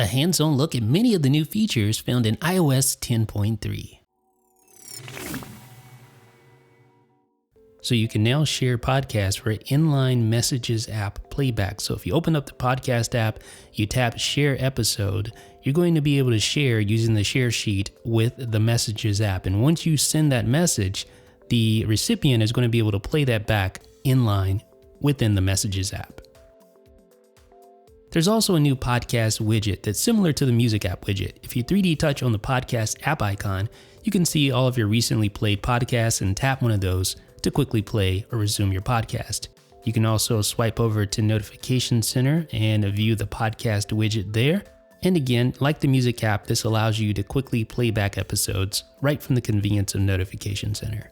a hands-on look at many of the new features found in iOS 10.3. So you can now share podcasts for inline messages app playback. So if you open up the podcast app, you tap share episode, you're going to be able to share using the share sheet with the messages app. And once you send that message, the recipient is going to be able to play that back inline within the messages app. There's also a new podcast widget that's similar to the music app widget. If you 3D touch on the podcast app icon, you can see all of your recently played podcasts and tap one of those to quickly play or resume your podcast. You can also swipe over to Notification Center and view the podcast widget there. And again, like the music app, this allows you to quickly play back episodes right from the convenience of Notification Center.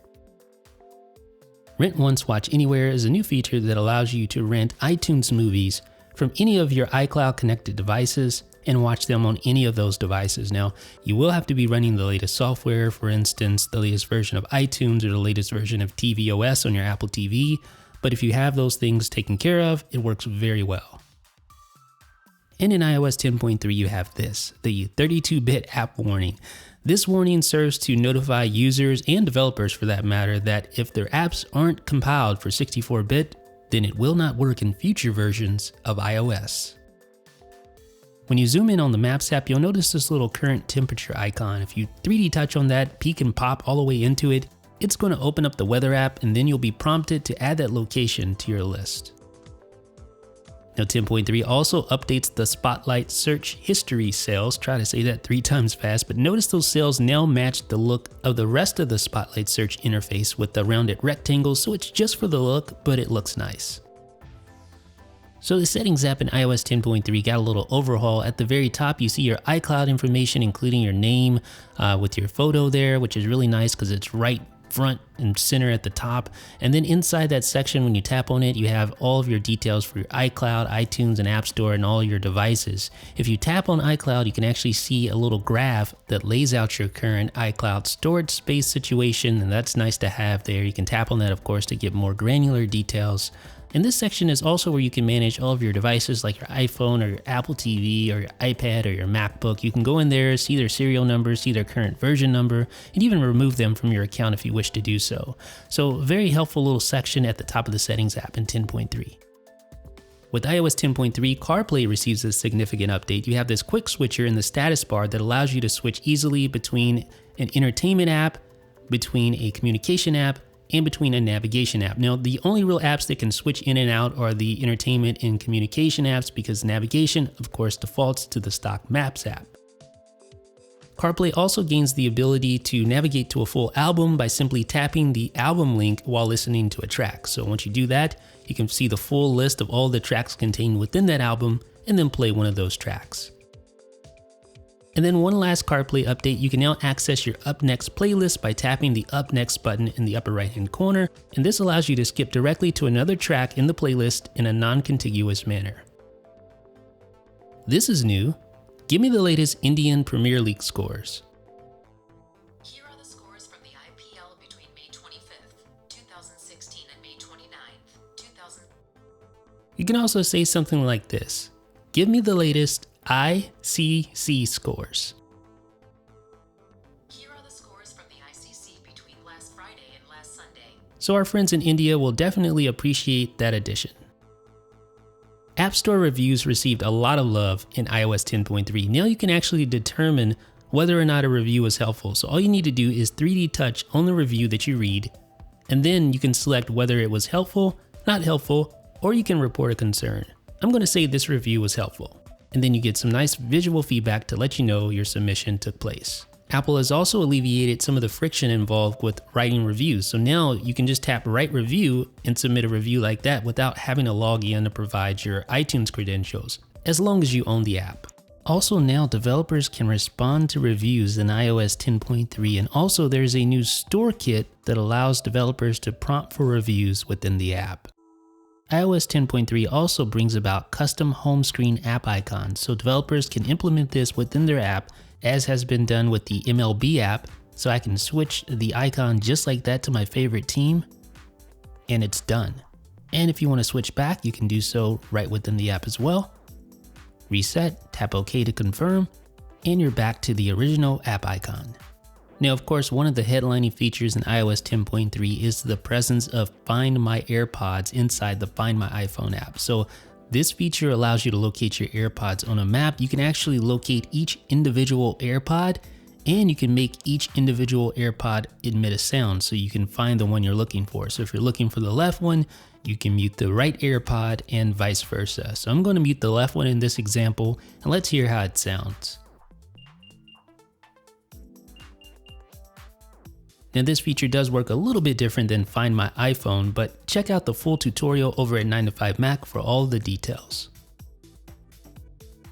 Rent Once, Watch Anywhere is a new feature that allows you to rent iTunes movies from any of your iCloud connected devices and watch them on any of those devices. Now, you will have to be running the latest software, for instance, the latest version of iTunes or the latest version of tvOS on your Apple TV, but if you have those things taken care of, it works very well. And in iOS 10.3, you have this, the 32-bit app warning. This warning serves to notify users and developers, for that matter, that if their apps aren't compiled for 64-bit, then it will not work in future versions of iOS. When you zoom in on the Maps app, you'll notice this little current temperature icon. If you 3D touch on that, peek and pop all the way into it, it's going to open up the weather app and then you'll be prompted to add that location to your list. Now 10.3 also updates the Spotlight search history cells. Try to say that 3 times fast, but notice those cells now match the look of the rest of the Spotlight search interface with the rounded rectangles, so it's just for the look, but it looks nice. So the Settings app in iOS 10.3 got a little overhaul. At the very top, you see your iCloud information, including your name with your photo there, which is really nice because it's right front and center at the top. And then inside that section, when you tap on it, you have all of your details for your iCloud, iTunes, and App Store and all your devices. If you tap on iCloud, you can actually see a little graph that lays out your current iCloud storage space situation, and that's nice to have there. You can tap on that, of course, to get more granular details. And this section is also where you can manage all of your devices like your iPhone or your Apple TV or your iPad or your MacBook. You can go in there, see their serial numbers, see their current version number, and even remove them from your account if you wish to do so. So very helpful little section at the top of the Settings app in 10.3. With iOS 10.3, CarPlay receives a significant update. You have this quick switcher in the status bar that allows you to switch easily between an entertainment app, between a communication app, and between a navigation app. Now, the only real apps that can switch in and out are the entertainment and communication apps because navigation, of course, defaults to the stock Maps app. CarPlay also gains the ability to navigate to a full album by simply tapping the album link while listening to a track. So once you do that, you can see the full list of all the tracks contained within that album and then play one of those tracks. And then one last CarPlay update, you can now access your Up Next playlist by tapping the Up Next button in the upper right hand corner, and this allows you to skip directly to another track in the playlist in a non-contiguous manner. This is new. Give me the latest Indian Premier League scores. Here are the scores from the IPL between May 25th, 2016 and May 29th, 2000. You can also say something like this. Give me the latest ICC scores. Here are the scores from the ICC between last Friday and last Sunday. So our friends in India will definitely appreciate that addition. App Store reviews received a lot of love in iOS 10.3. Now you can actually determine whether or not a review is helpful. So all you need to do is 3D touch on the review that you read, and then you can select whether it was helpful, not helpful, or you can report a concern. I'm going to say this review was helpful. And then you get some nice visual feedback to let you know your submission took place. Apple has also alleviated some of the friction involved with writing reviews. So now you can just tap Write Review and submit a review like that without having to log in to provide your iTunes credentials, as long as you own the app. Also now developers can respond to reviews in iOS 10.3, and also there's a new store kit that allows developers to prompt for reviews within the app. iOS 10.3 also brings about custom home screen app icons, so developers can implement this within their app, as has been done with the MLB app, so I can switch the icon just like that to my favorite team, and it's done. And if you want to switch back, you can do so right within the app as well. reset, tap OK to confirm, and you're back to the original app icon. Now, of course, one of the headlining features in iOS 10.3 is the presence of Find My AirPods inside the Find My iPhone app. So this feature allows you to locate your AirPods on a map. You can actually locate each individual AirPod, and you can make each individual AirPod emit a sound so you can find the one you're looking for. So if you're looking for the left one, you can mute the right AirPod and vice versa. So I'm going to mute the left one in this example, and let's hear how it sounds. Now this feature does work a little bit different than Find My iPhone, but check out the full tutorial over at 9to5Mac for all the details.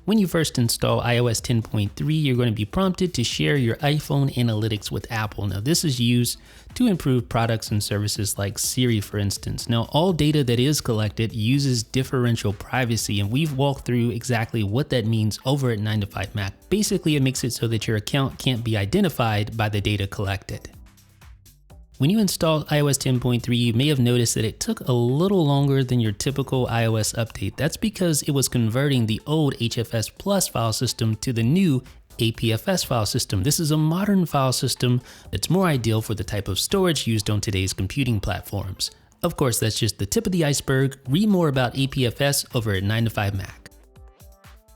When you first install iOS 10.3, you're going to be prompted to share your iPhone analytics with Apple. Now this is used to improve products and services like Siri, for instance. Now all data that is collected uses differential privacy, and we've walked through exactly what that means over at 9to5Mac. Basically, it makes it so that your account can't be identified by the data collected. When you installed iOS 10.3, you may have noticed that it took a little longer than your typical iOS update. That's because it was converting the old HFS Plus file system to the new APFS file system. This is a modern file system that's more ideal for the type of storage used on today's computing platforms. Of course, that's just the tip of the iceberg. Read more about APFS over at 9to5Mac.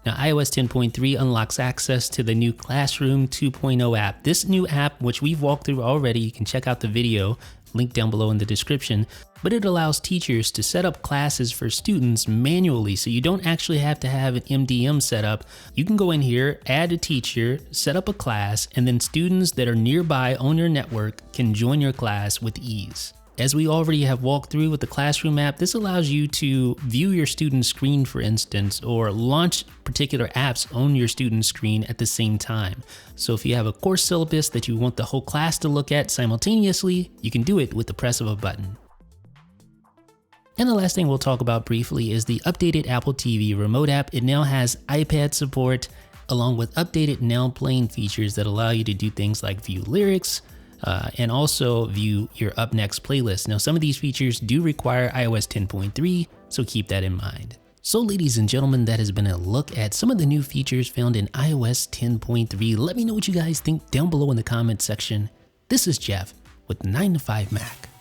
Now, iOS 10.3 unlocks access to the new Classroom 2.0 app. This new app, which we've walked through already, you can check out the video, link down below in the description, but it allows teachers to set up classes for students manually, so you don't actually have to have an MDM set up. You can go in here, add a teacher, set up a class, and then students that are nearby on your network can join your class with ease. As we already have walked through with the Classroom app, this allows you to view your student screen, for instance, or launch particular apps on your student screen at the same time. So if you have a course syllabus that you want the whole class to look at simultaneously, you can do it with the press of a button. And the last thing we'll talk about briefly is the updated Apple TV remote app. It now has iPad support, along with updated now playing features that allow you to do things like view lyrics, and also view your up next playlist. Now, some of these features do require iOS 10.3, so keep that in mind. So ladies and gentlemen, that has been a look at some of the new features found in iOS 10.3. Let me know what you guys think down below in the comments section. This is Jeff with 9to5Mac.